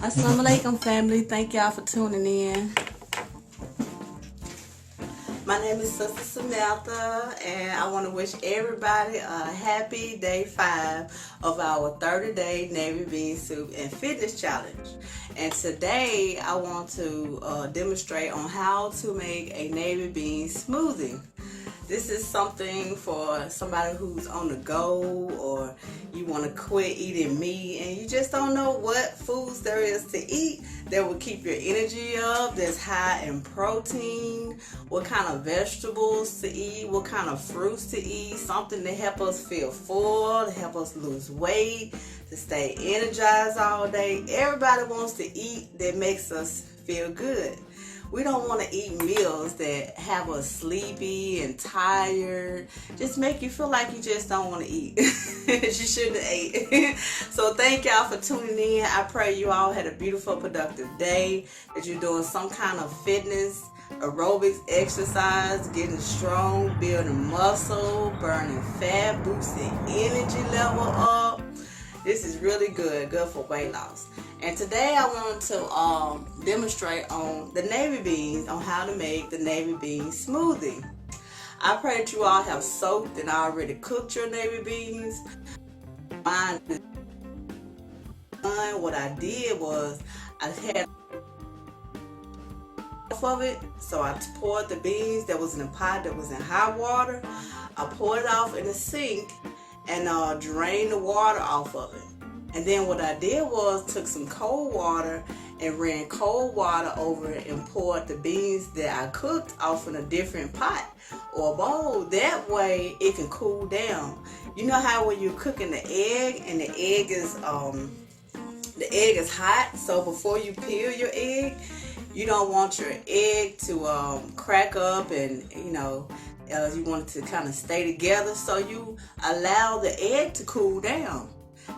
Assalamu alaikum, family. Thank y'all for tuning in. My name is Sister Samantha, and I want to wish everybody a happy day 5 of our 30-day Navy bean soup and fitness challenge. And today I want to demonstrate on how to make a navy bean smoothie. This is something for somebody who's on the go, or you want to quit eating meat and you just don't know what foods there is to eat that will keep your energy up, that's high in protein, what kind of vegetables to eat, what kind of fruits to eat, something to help us feel full, to help us lose weight, to stay energized all day. Everybody wants to eat that makes us feel good. We don't want to eat meals that have us sleepy and tired, just make you feel like you just don't want to eat. You shouldn't have ate. So thank y'all for tuning in. I pray you all had a beautiful, productive day, that you're doing some kind of fitness, aerobics exercise, getting strong, building muscle, burning fat, boosting energy level up. This is really good for weight loss. And today I want to demonstrate on the navy beans, on how to make the navy bean smoothie. I pray that you all have soaked and already cooked your navy beans. Mine is done. What I did was I had off of it, so I poured the beans that was in a pot that was in hot water. I poured it off in the sink and drained the water off of it. And then what I did was took some cold water and ran cold water over it and poured the beans that I cooked off in a different pot or bowl. That way it can cool down. You know how when you're cooking the egg and the egg is hot, so before you peel your egg, you don't want your egg to crack up, and you want it to kind of stay together, so you allow the egg to cool down.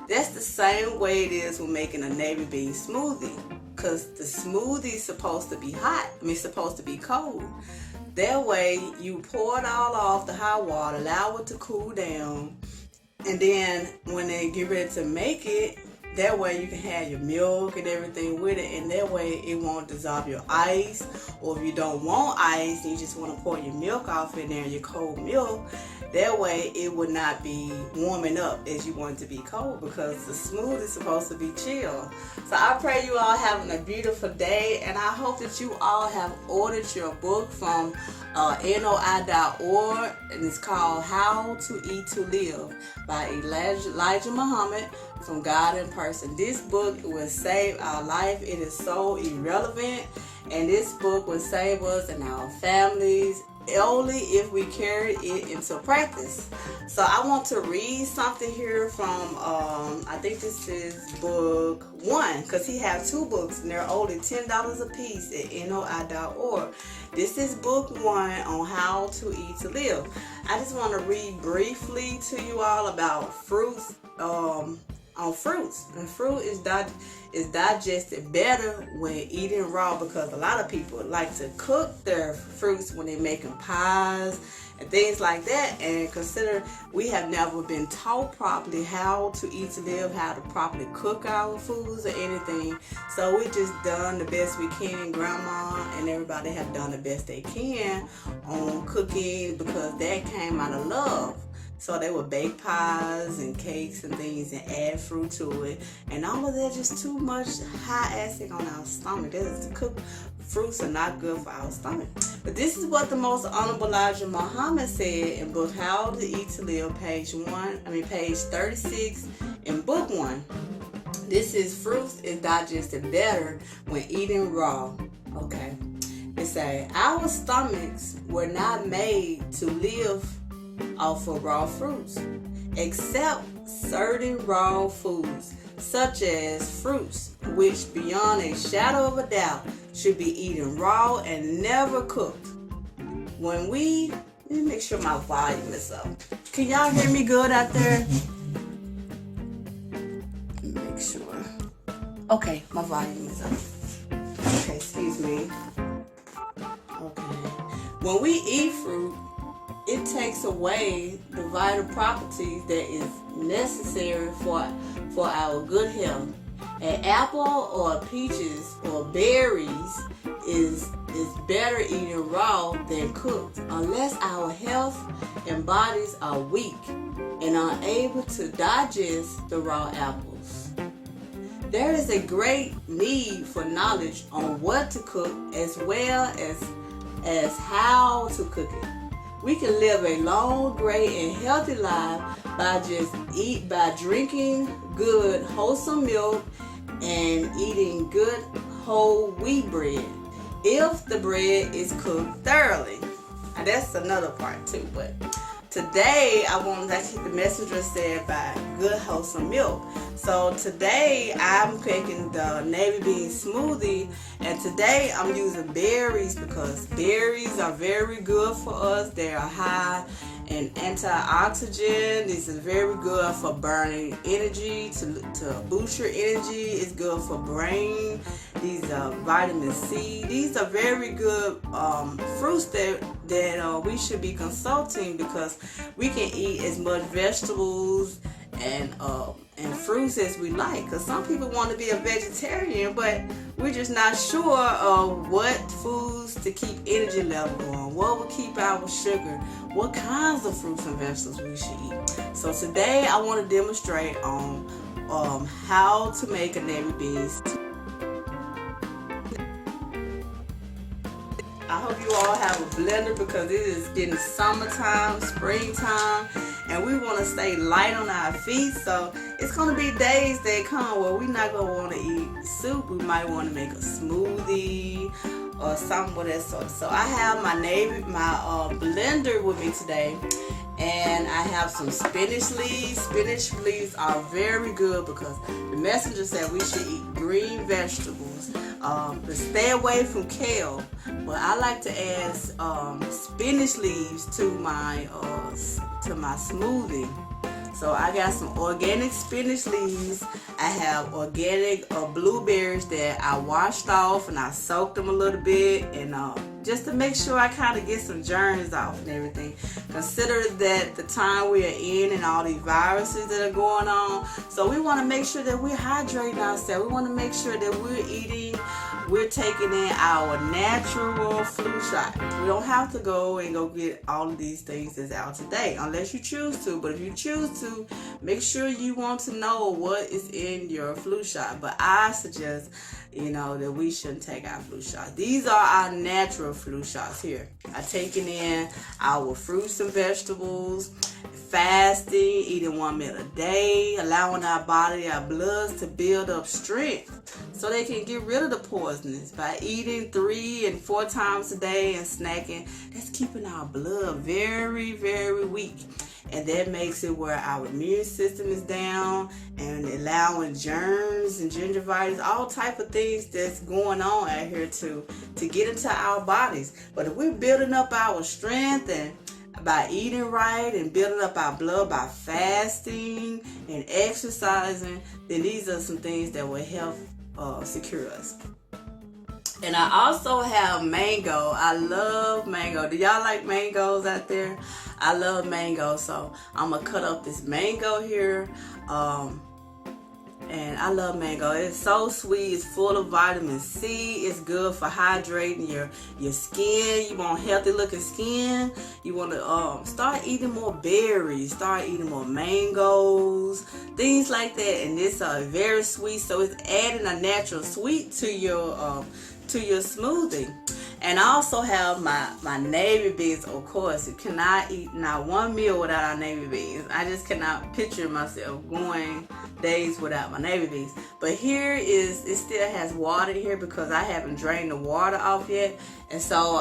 That's the same way it is when making a navy bean smoothie, because the smoothie is supposed to be hot, supposed to be cold. That way you pour it all off the hot water, allow it to cool down, and then when they get ready to make it, that way you can have your milk and everything with it, and that way it won't dissolve your ice. Or if you don't want ice and you just want to pour your milk off in there, your cold milk, that way it would not be warming up as you want it to be cold, because the smoothie is supposed to be chill. So I pray you all having a beautiful day, and I hope that you all have ordered your book from NOI.org, and it's called How to Eat to Live by Elijah Muhammad from God in Person. This book will save our life. It is so irrelevant, and this book will save us and our families only if we carry it into practice. So I want to read something here from I think this is book 1, because he has 2 books and they're only $10 a piece at NOI.org. This is book 1 on how to eat to live. I just want to read briefly to you all about fruits. On fruits, and fruit is digested better when eating raw, because a lot of people like to cook their fruits when they're making pies and things like that, and consider we have never been taught properly how to eat to live, how to properly cook our foods or anything. So we just done the best we can. Grandma and everybody have done the best they can on cooking, because that came out of love. So they would bake pies and cakes and things and add fruit to it. And all of that just too much high acid on our stomach. To cook fruits are not good for our stomach. But this is what the Most Honorable Elijah Muhammad said in book How to Eat to Live, page 36 in book 1. This is fruits is digested better when eating raw. Okay. It say our stomachs were not made to live off of raw fruits, except certain raw foods, such as fruits, which beyond a shadow of a doubt should be eaten raw and never cooked. Let me make sure my volume is up. Can y'all hear me good out there? Make sure. Okay, my volume is up. Okay, excuse me. Okay. When we eat fruit, it takes away the vital properties that is necessary for our good health. An apple or peaches or berries is better eating raw than cooked, unless our health and bodies are weak and unable to digest the raw apples. There is a great need for knowledge on what to cook as well as how to cook it. We can live a long, great, and healthy life by drinking good, wholesome milk and eating good whole wheat bread, if the bread is cooked thoroughly. And that's another part too. But today I want to, the messenger said, by good wholesome milk. So today I'm making the navy bean smoothie, and today I'm using berries because berries are very good for us. They are high in antioxidant. This is very good for burning energy, to boost your energy. It's good for brain. These are vitamin C. These are very good fruits that we should be consulting, because we can eat as much vegetables and fruits as we like. Because some people want to be a vegetarian, but we're just not sure of what foods to keep energy level on, what will keep our sugar, what kinds of fruits and vegetables we should eat. So today I want to demonstrate on how to make a navy beans. I hope you all have a blender, because it is getting summertime, springtime, and we want to stay light on our feet. So it's going to be days that come where we're not going to want to eat soup. We might want to make a smoothie or something of that sort. So I have my blender with me today, and I have some spinach leaves. Spinach leaves are very good because the messenger said we should eat green vegetables. But stay away from kale. But I like to add spinach leaves to my smoothie. So I got some organic spinach leaves. I have organic blueberries that I washed off and I soaked them a little bit, and just to make sure I kind of get some germs off and everything. Consider that the time we are in and all these viruses that are going on. So we want to make sure that we're hydrating ourselves. We want to make sure that we're taking in our natural flu shot. We don't have to go get all of these things that's out today, unless you choose to. But if you choose to, make sure you want to know what is in your flu shot. But I suggest, that we shouldn't take our flu shot. These are our natural flu shots here. I taking in our fruits and vegetables, fasting, eating 1 meal a day, allowing our body, our bloods to build up strength so they can get rid of the poisonous by eating 3 and 4 times a day and snacking. That's keeping our blood very, very weak. And that makes it where our immune system is down and allowing germs and gingivitis, all type of things that's going on out here to get into our bodies. But if we're building up our strength and by eating right and building up our blood by fasting and exercising, then these are some things that will help secure us. And I also have mango. I love mango. Do y'all like mangoes out there? I love mango. So I'm going to cut up this mango here. And I love mango. It's so sweet. It's full of vitamin C. It's good for hydrating your skin. You want healthy looking skin. You want to start eating more berries. Start eating more mangoes. Things like that. And it's very sweet. So it's adding a natural sweet to your smoothie. And I also have my navy beans, of course. You cannot eat not one meal without our navy beans. I just cannot picture myself going days without my navy beans. But here it still has water here because I haven't drained the water off yet. And so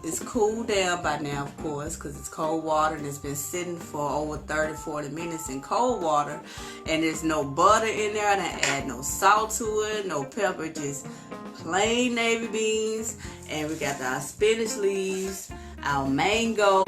it's cooled down by now, of course, because it's cold water and it's been sitting for over 30-40 minutes in cold water. And there's no butter in there. I didn't add no salt to it, no pepper, just plain navy beans. And we got our spinach leaves, our mango,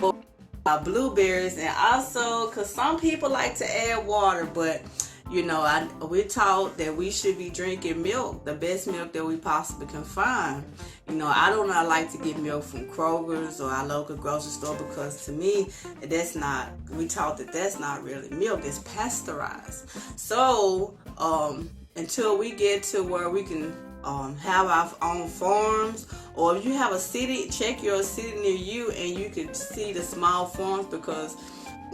our blueberries, and also because some people like to add water, but we're taught that we should be drinking milk, the best milk that we possibly can find. I do not like to get milk from Kroger's or our local grocery store, because to me, we taught that that's not really milk, it's pasteurized. So, until we get to where we can have our own farms. Or if you have a city, check your city near you and you can see the small farms, because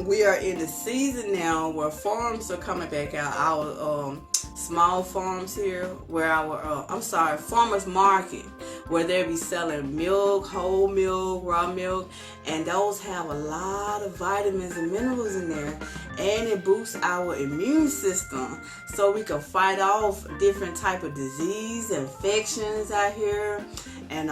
we are in the season now where farms are coming back out. Our small farms here, where our farmers market, where they be selling milk, whole milk, raw milk, and those have a lot of vitamins and minerals in there, and it boosts our immune system so we can fight off different type of disease, infections out here. And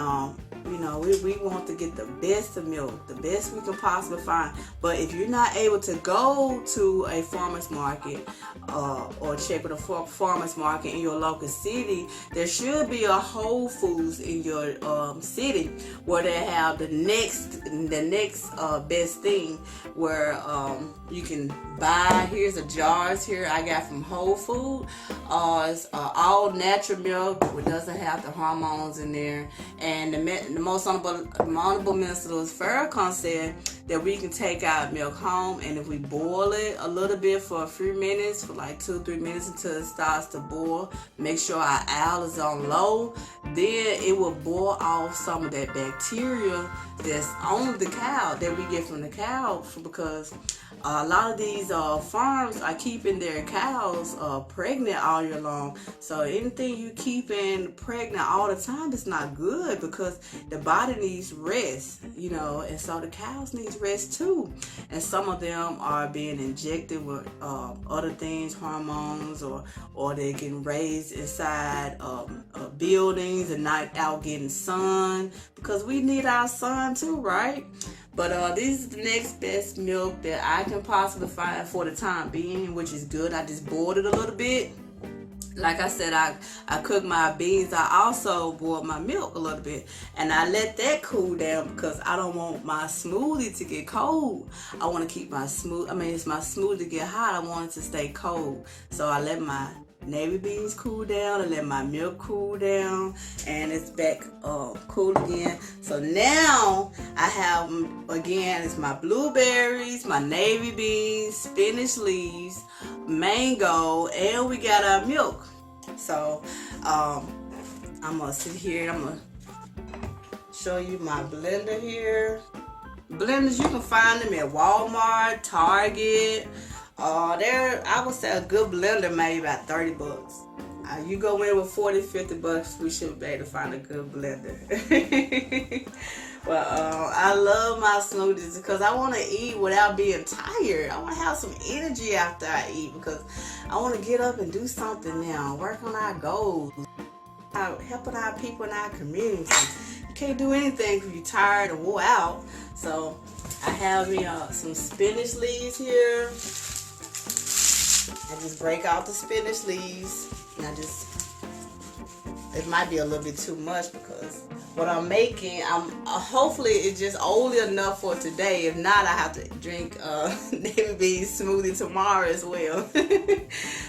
we want to get the best of milk, the best we can possibly find. But if you're not able to go to a farmer's market or check with a farmer's market in your local city, there should be a Whole Foods in your city where they have the next best thing, where you can buy. Here's the jars here I got from Whole Foods. It's all natural milk. It doesn't have the hormones in there. And the most honorable Minister Farrakhan said that we can take our milk home, and if we boil it a little bit for a few minutes, for like 2-3 minutes until it starts to boil, make sure our oil is on low, then it will boil off some of that bacteria that's on the cow that we get from the cow, because a lot of these farms are keeping their cows pregnant all year long. So anything you keeping pregnant all the time is not good, because the body needs rest, and so the cows need rest too. And some of them are being injected with other things, hormones, or they're getting raised inside buildings and not out getting sun, because we need our sun too, right? But this is the next best milk that I can possibly find for the time being, which is good. I just boiled it a little bit. Like I said, I cook my beans. I also boil my milk a little bit, and I let that cool down because I don't want my smoothie to get cold. I want to keep my it's my smoothie to get hot. I want it to stay cold. So I let my navy beans cool down, and let my milk cool down, and it's back cool again. So now I have, again, it's my blueberries, my navy beans, spinach leaves, mango, and we got our milk. So I'm gonna sit here, I'm gonna show you my blender here. Blenders, you can find them at Walmart, Target. I would say a good blender maybe about $30. You go in with $40-50, we should be able to find a good blender. Well, I love my smoothies because I want to eat without being tired. I want to have some energy after I eat, because I want to get up and do something now, work on our goals, helping our people in our community. You can't do anything if you're tired or wore out. So I have me some spinach leaves here. I just break out the spinach leaves, and it might be a little bit too much, because what I'm making, hopefully it's just old enough for today. If not, I have to drink navy bean smoothie tomorrow as well.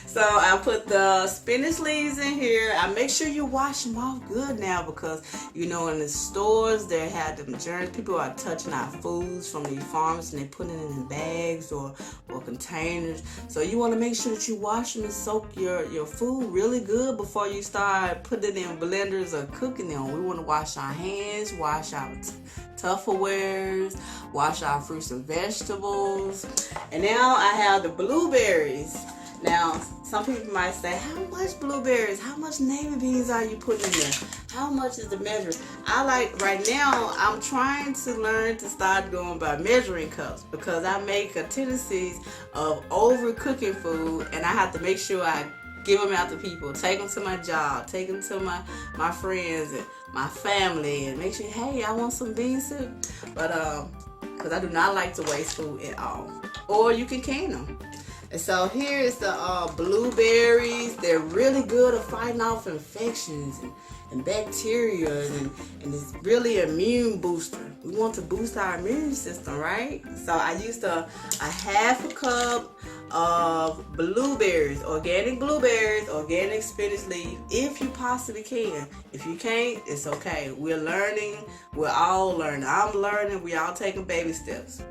So I put the spinach leaves in here. I make sure you wash them off good now, because in the stores they have them germs. People are touching our foods from these farms, and they put it in bags or containers. So you want to make sure that you wash them and soak your food really good before you start putting it in blenders or cooking them. We want to wash our hands, wash our Tupperwares, wash our fruits and vegetables. And now I have the blueberries. Now, some people might say, how much blueberries, how much navy beans are you putting in there? How much is the measure? Right now, I'm trying to learn to start going by measuring cups, because I make a tendency of overcooking food, and I have to make sure I give them out to people, take them to my job, take them to my friends and my family, and make sure, hey, I want some bean soup. But, because I do not like to waste food at all. Or you can can them. And so here is the blueberries. They're really good at fighting off infections and bacteria, and it's really an immune booster. We want to boost our immune system, right? So I used a half a cup of blueberries, organic spinach leaf, if you possibly can. If you can't, it's okay. We're learning. We're all learning. I'm learning. We all taking baby steps.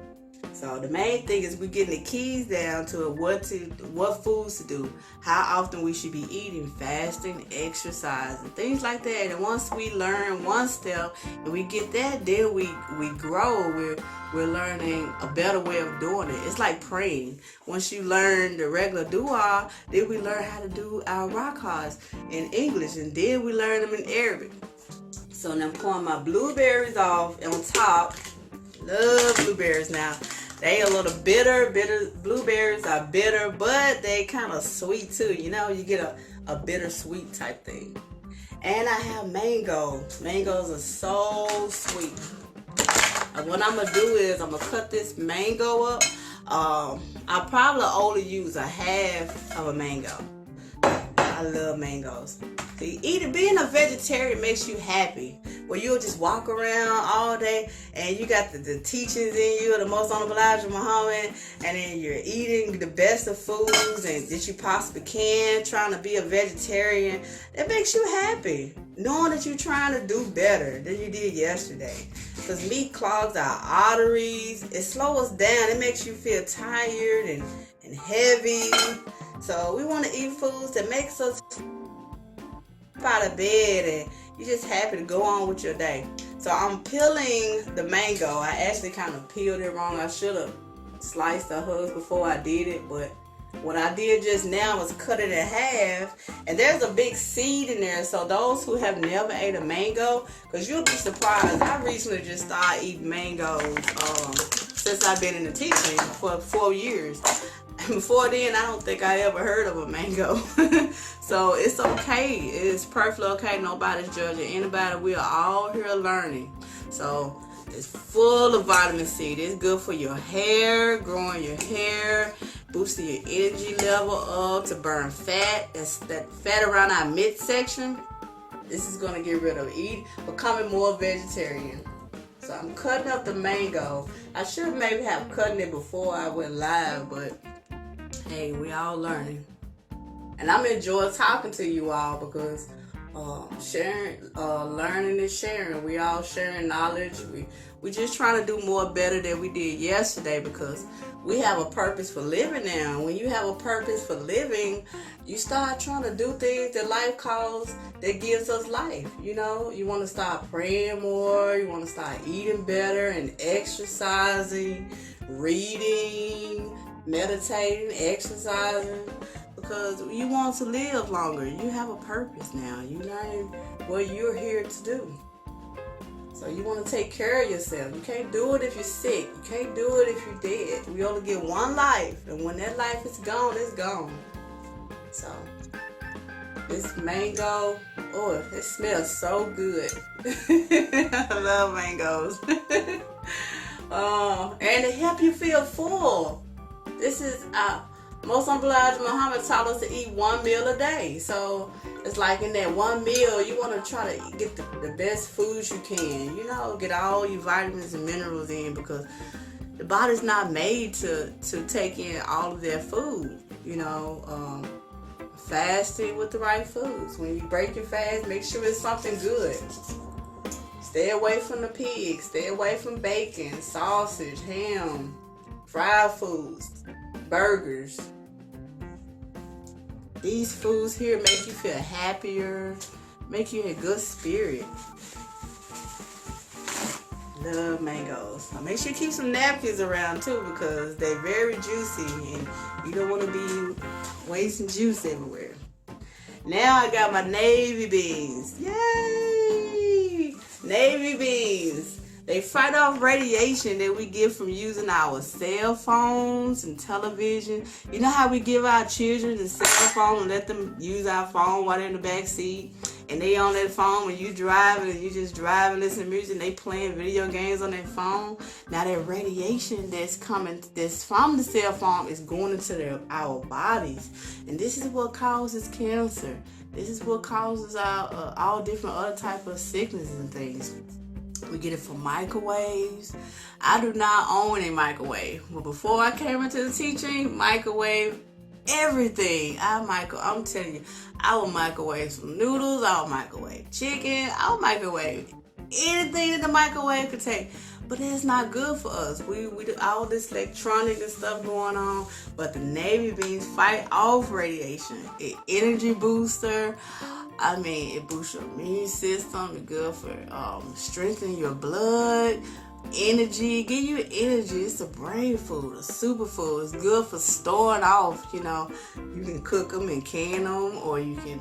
So the main thing is we're getting the keys down to what foods to do, how often we should be eating, fasting, exercising, things like that. And once we learn one step and we get that, then we grow. We're learning a better way of doing it. It's like praying. Once you learn the regular dua, then we learn how to do our rakahs in English, and then we learn them in Arabic. So now I'm pouring my blueberries off on top. Love blueberries now. They a little bitter. Blueberries are bitter, but they kind of sweet too. You know, you get a bittersweet type thing. And I have mango. Mangoes are so sweet. And what I'm gonna do is I'm gonna cut this mango up. I'll probably only use a half of a mango. I love mangoes. Being a vegetarian makes you happy. Where you'll just walk around all day and you got the teachings in you, the most honorable Elijah Muhammad, and then you're eating the best of foods and that you possibly can, trying to be a vegetarian. That makes you happy, knowing that you're trying to do better than you did yesterday. Because meat clogs our arteries. It slows us down. It makes you feel tired and heavy. So we want to eat foods that makes us out of bed and you're just happy to go on with your day. So I'm peeling the mango. I actually kind of peeled it wrong. I should have sliced the hooks before I did it, but what I did just now was cut it in half, and there's a big seed in there. So those who have never ate a mango, because you'll be surprised, I recently just started eating mangoes since I've been in the teaching for 4 years. Before then, I don't think I ever heard of a mango. So it's okay. It's perfectly okay. Nobody's judging anybody. We are all here learning. So it's full of vitamin C. It's good for your hair, growing your hair, boosting your energy level up, to burn fat. That's that fat around our midsection. This is going to get rid of becoming more vegetarian. So I'm cutting up the mango. I should maybe have cut it before I went live, but hey, we all learning. And I'm enjoying talking to you all because sharing, learning and sharing. We all sharing knowledge. We just trying to do more better than we did yesterday because we have a purpose for living now. When you have a purpose for living, you start trying to do things that life calls, that gives us life. You know, you want to start praying more. You want to start eating better and exercising, reading, meditating, exercising, because you want to live longer. You have a purpose now. You learning what you're here to do. So you want to take care of yourself. You can't do it if you're sick. You can't do it if you're dead. We only get one life, and when that life is gone, it's gone. So this mango, oh, it smells so good. I love mangoes. And to help you feel full. This is most honorable Elijah Muhammad taught us to eat one meal a day. So it's like in that one meal, you want to try to get the best foods you can. You know, get all your vitamins and minerals in, because the body's not made to take in all of their food. You know, fasting with the right foods. When you break your fast, make sure it's something good. Stay away from the pig. Stay away from bacon, sausage, ham, fried foods, burgers. These foods here make you feel happier, make you in a good spirit. Love mangoes. Now make sure you keep some napkins around too, because they're very juicy and you don't want to be wasting juice everywhere. Now I got my navy beans. Yay! Navy beans. They fight off radiation that we get from using our cell phones and television. You know how we give our children the cell phone and let them use our phone while they're in the back seat, and they on that phone when you driving and you just driving, listening to music, and they playing video games on their phone. Now that radiation that's from the cell phone is going into our bodies, and this is what causes cancer. This is what causes our all different other type of sicknesses and things. We get it from microwaves. I do not own a microwave. But before I came into the teaching, microwave everything. I'm telling you, I will microwave some noodles. I will microwave chicken. I will microwave anything that the microwave could take. but that's not good for us. We do all this electronic and stuff going on, but the navy beans fight off radiation. It energy booster. I mean, it boosts your immune system. It's good for strengthening your blood, energy, give you energy. It's a brain food, a superfood. It's good for storing off. You know, you can cook them and can them, or you can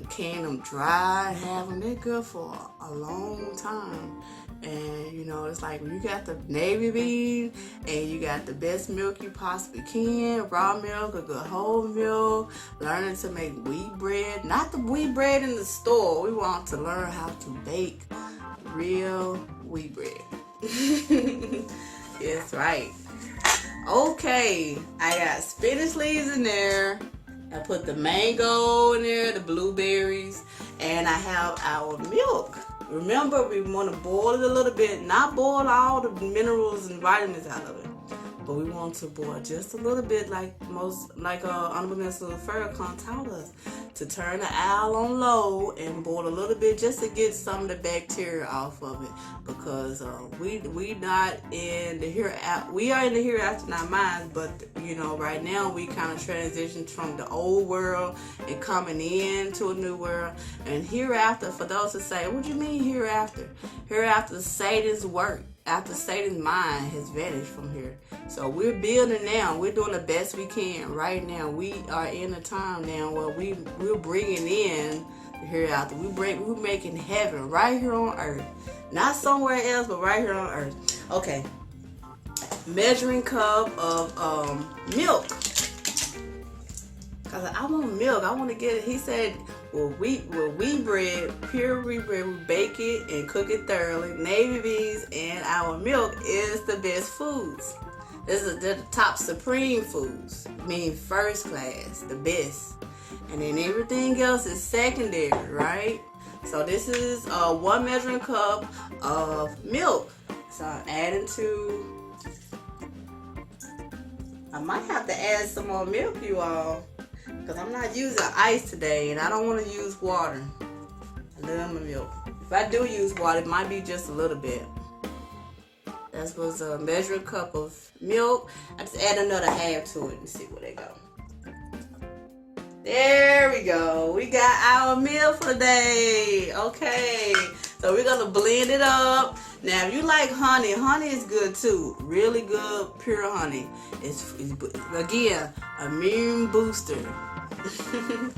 can them dry and have them. They're good for a long time. And you know, it's like when you got the navy bean and you got the best milk you possibly can, raw milk, a good whole milk, learning to make wheat bread, not the wheat bread in the store. We want to learn how to bake real wheat bread. That's right. Okay, I got spinach leaves in there. I put the mango in there, the blueberries, and I have our milk. Remember, we want to boil it a little bit, not boil all the minerals and vitamins out of it, but we want to boil just a little bit, like Honorable Minister Farrakhan taught us, to turn the owl on low and boil a little bit just to get some of the bacteria off of it, because we not in the hereafter. We are in the hereafter in our minds, but you know, right now we kind of transitioned from the old world and coming into a new world. And hereafter, for those who say, what do you mean hereafter? Hereafter, Satan's work, after Satan's mind has vanished from here. So we're building now. We're doing the best we can right now. We are in a time now where we're bringing in the hereafter. We're making heaven right here on earth. Not somewhere else, but right here on earth. Okay. Measuring cup of milk. Cause I want milk. I want to get it. He said, wheat bread, pure wheat bread, we bake it and cook it thoroughly. Navy beans and our milk is the best foods. They're the top supreme foods, meaning first class, the best. And then everything else is secondary, right? So this is 1 measuring cup of milk. So I'm adding to. I might have to add some more milk, you all, because I'm not using ice today, and I don't want to use water. I love my milk. If I do use water, it might be just a little bit. That was a measuring cup of milk. I just add another half to it and see where they go. There we go. We got our meal for the day. Okay. So we're going to blend it up. Now, if you like honey, honey is good too. Really good, pure honey. It's again, immune booster.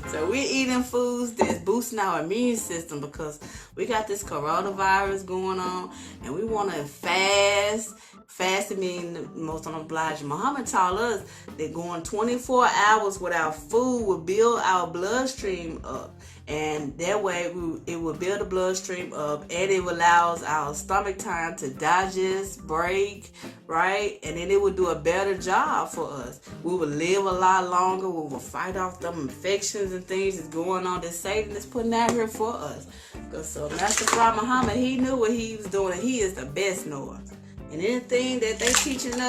So we're eating foods that's boosting our immune system because we got this coronavirus going on and we want to fast. Fasting means the most unobliged. Muhammad taught us that going 24 hours without food will build our bloodstream up. And that way it will build the bloodstream up and it allows our stomach time to digest, break, right? And then it will do a better job for us. We will live a lot longer. We will fight off them infections and things that's going on that Satan is putting out here for us. So Master Prophet Muhammad, he knew what he was doing and he is the best knower. And anything that they teaching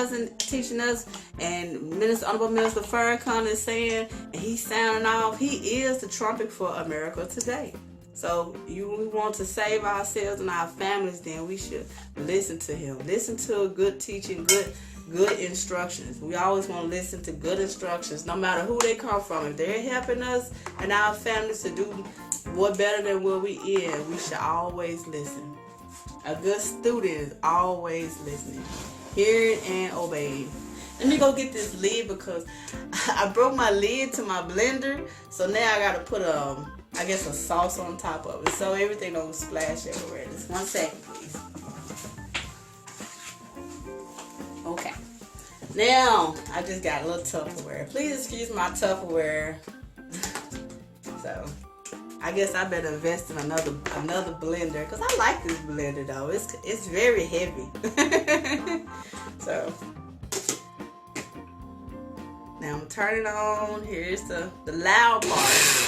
us, and Honorable Minister Farrakhan is saying, and he's sounding off, he is the trumpet for America today. So we want to save ourselves and our families, then we should listen to him. Listen to good teaching, good instructions. We always want to listen to good instructions, no matter who they come from. If they're helping us and our families to do what better than what we in, we should always listen. A good student is always listening, hearing and obeying. Let me go get this lid because I broke my lid to my blender. So now I got to put a sauce on top of it so everything don't splash everywhere. Just 1 second, please. Okay. Now I just got a little Tupperware. Please excuse my Tupperware. So I guess I better invest in another blender because I like this blender though. It's very heavy. So now I'm turning it on. Here's the loud part.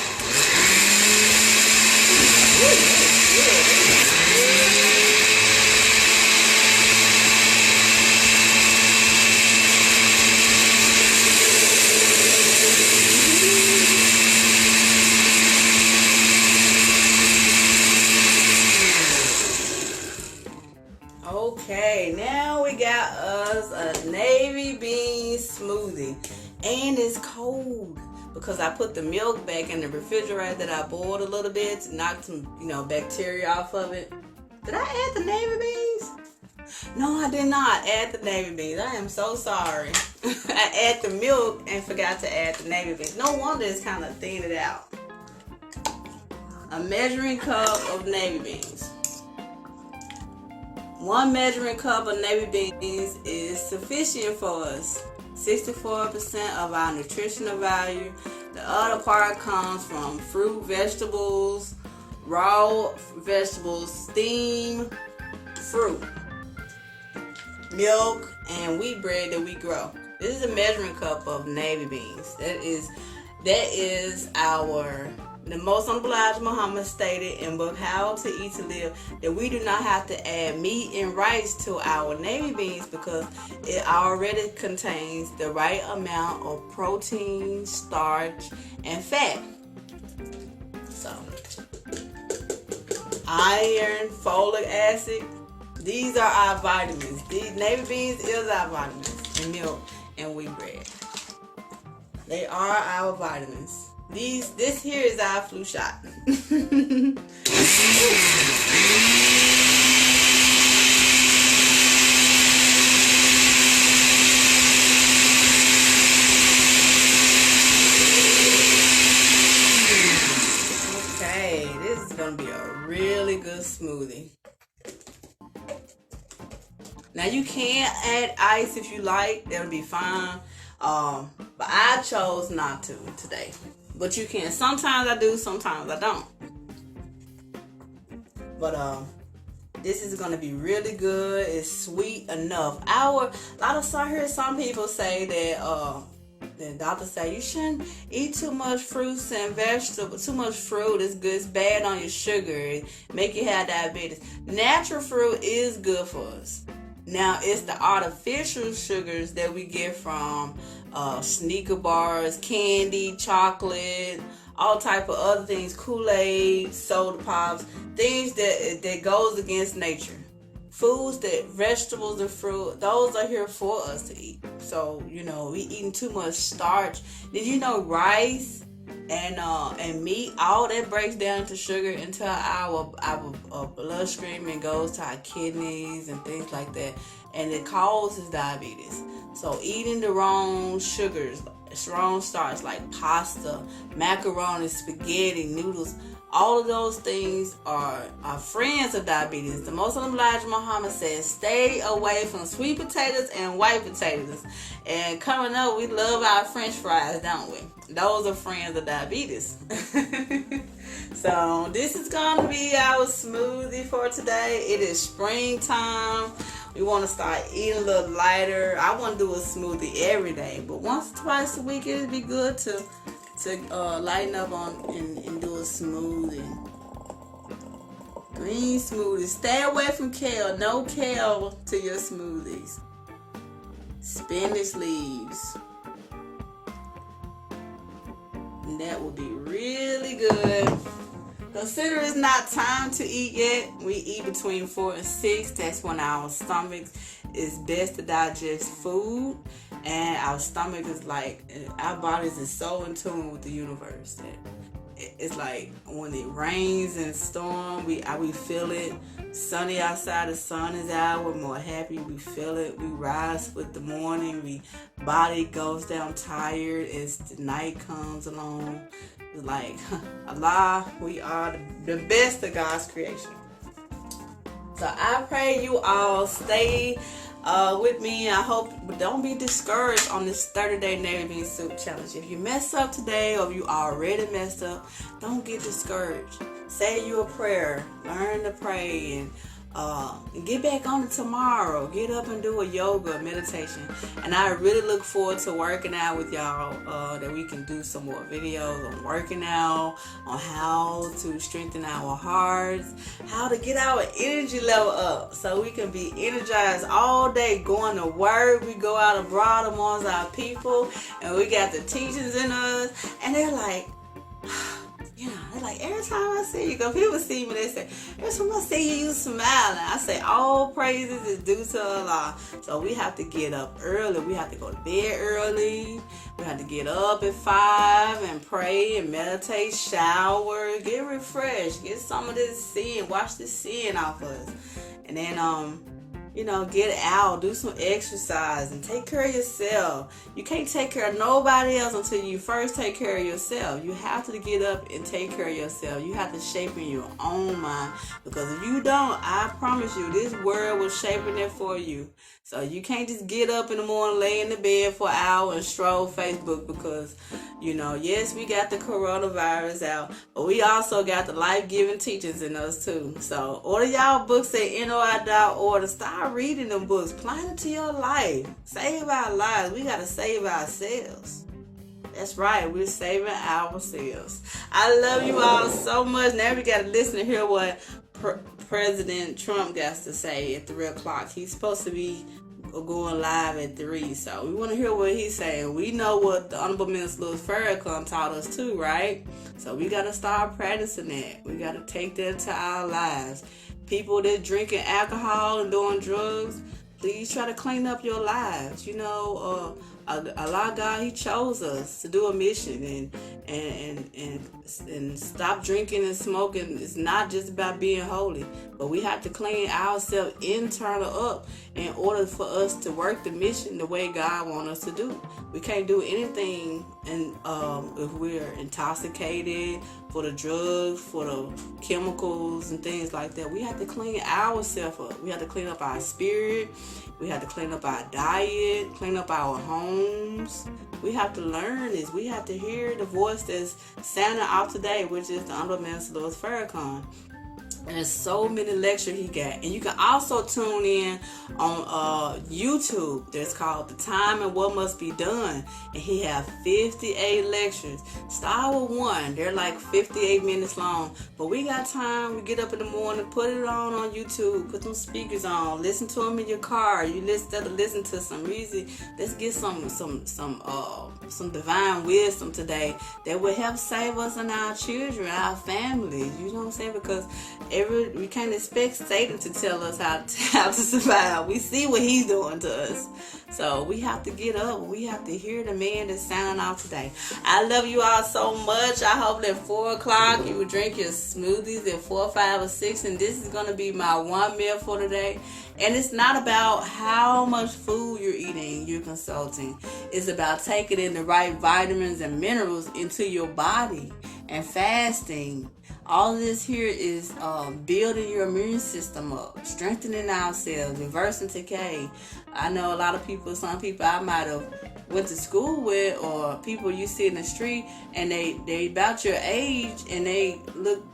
Okay, now we got us a navy bean smoothie. And it's cold because I put the milk back in the refrigerator that I boiled a little bit to knock some, bacteria off of it. Did I add the navy beans? No, I did not add the navy beans. I am so sorry. I add the milk and forgot to add the navy beans. No wonder it's kind of thinned it out. A measuring cup of navy beans. 1 measuring cup of navy beans is sufficient for us. 64% of our nutritional value. The other part comes from fruit, vegetables, raw vegetables, steamed fruit, milk, and wheat bread that we grow. This is a measuring cup of navy beans. That is the most obliged Muhammad stated in book How to Eat to Live that we do not have to add meat and rice to our navy beans because it already contains the right amount of protein, starch, and fat. So, iron, folic acid, these are our vitamins. These navy beans is our vitamins, and milk and wheat bread. They are our vitamins. This here is our flu shot. Okay, this is gonna be a really good smoothie. Now you can add ice if you like, that'll be fine. But I chose not to today. But you can. Sometimes I do, sometimes I don't. But this is gonna be really good. It's sweet enough. Some people say that the doctor say you shouldn't eat too much fruits and vegetables. Too much fruit is good. It's bad on your sugar. It make you have diabetes. Natural fruit is good for us. Now it's the artificial sugars that we get from Snicker bars, candy, chocolate, all type of other things, Kool-Aid, soda pops, things that goes against nature. Foods vegetables and fruit, those are here for us to eat. So, we eating too much starch. Did you know rice and meat, all that breaks down to sugar into our bloodstream and goes to our kidneys and things like that, and it causes diabetes. So eating the wrong sugars, wrong starch like pasta, macaroni, spaghetti, noodles, all of those things are friends of diabetes. The Muslim Elijah Muhammad says, stay away from sweet potatoes and white potatoes. And coming up, we love our French fries, don't we? Those are friends of diabetes. So this is going to be our smoothie for today. It is springtime. We want to start eating a little lighter. I want to do a smoothie every day, but once or twice a week, it'd be good to lighten up on and do a smoothie. Green smoothies. Stay away from kale. No kale to your smoothies. Spinach leaves. And that will be really good. Consider it's not time to eat yet. We eat between 4 and 6. That's when our stomach is best to digest food. And our stomach is our bodies is so in tune with the universe that it's like when it rains and storm, we feel it. Sunny outside, the sun is out, we're more happy, we feel it. We rise with the morning, body goes down tired as the night comes along. It's like, Allah, we are the best of God's creation. So I pray you all stay with me. I hope, but don't be discouraged on this 30-day Navy Bean Soup Challenge. If you mess up today or if you already messed up, don't get discouraged. Say you a prayer, learn to pray, and get back on it tomorrow. Get up and do a yoga meditation. And I really look forward to working out with y'all, that we can do some more videos on working out, on how to strengthen our hearts, how to get our energy level up so we can be energized all day going to work. We go out abroad amongst our people and we got the teachers in us and they're like, like, every time I see you, because people see me, they say, every time I see you, you smiling. I say, all praises is due to Allah. So we have to get up early. We have to go to bed early. We have to get up at 5 and pray and meditate, shower, get refreshed, get some of this sin, wash this sin off us. And then, get out, do some exercise, and take care of yourself. You can't take care of nobody else until you first take care of yourself. You have to get up and take care of yourself. You have to shape in your own mind, because if you don't, I promise you, this world will shape it for you. So you can't just get up in the morning, lay in the bed for an hour and stroll Facebook, because, yes, we got the coronavirus out, but we also got the life-giving teachings in us too. So order y'all books at NOI.org. Start reading them books. Apply it to your life. Save our lives. We got to save ourselves. That's right. We're saving ourselves. I love you all so much. Now we got to listen to hear what President Trump got to say at 3 o'clock. He's supposed to be going live at 3, so we want to hear what he's saying. We know what the Honorable Minister Louis Farrakhan taught us too, right? So we got to start practicing that. We got to take that to our lives. People that drinking alcohol and doing drugs, please try to clean up your lives. Allah God, He chose us to do a mission, and stop drinking and smoking. It's not just about being holy, but we have to clean ourselves internal up in order for us to work the mission the way God wants us to do. We can't do anything if we're intoxicated for the drugs, for the chemicals and things like that. We have to clean ourselves up. We have to clean up our spirit. We have to clean up our diet, clean up our homes. We have to learn this. We have to hear the voice that's sounding out today, which is the Honorable Minister Louis Farrakhan. And there's so many lectures he got. And you can also tune in on YouTube. That's called The Time and What Must Be Done. And he have 58 lectures. Start with one. They're like 58 minutes long. But we got time. We get up in the morning, put it on YouTube, put some speakers on, listen to them in your car. You instead of listen to some music, let's get some divine wisdom today that will help save us and our children, our families. You know what I'm saying? Because we can't expect Satan to tell us how to survive. We see what he's doing to us. So we have to get up. We have to hear the man that's sounding out today. I love you all so much. I hope that 4 o'clock you will drink your smoothies at 4, 5, or 6. And this is going to be my one meal for today. And it's not about how much food you're eating, you're consulting. It's about taking in the right vitamins and minerals into your body and fasting. All of this here is building your immune system up, strengthening ourselves, reversing decay. I know a lot of people, some people I might have went to school with, or people you see in the street, and they about your age, and they look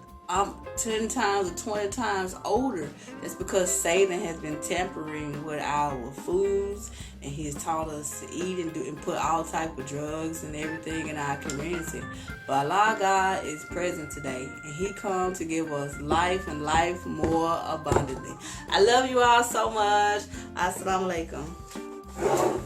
10 times or 20 times older. That's because Satan has been tampering with our foods, and he has taught us to eat and put all type of drugs and everything in our community. But Allah God is present today, and He come to give us life, and life more abundantly. I love you all so much. Assalamu alaikum.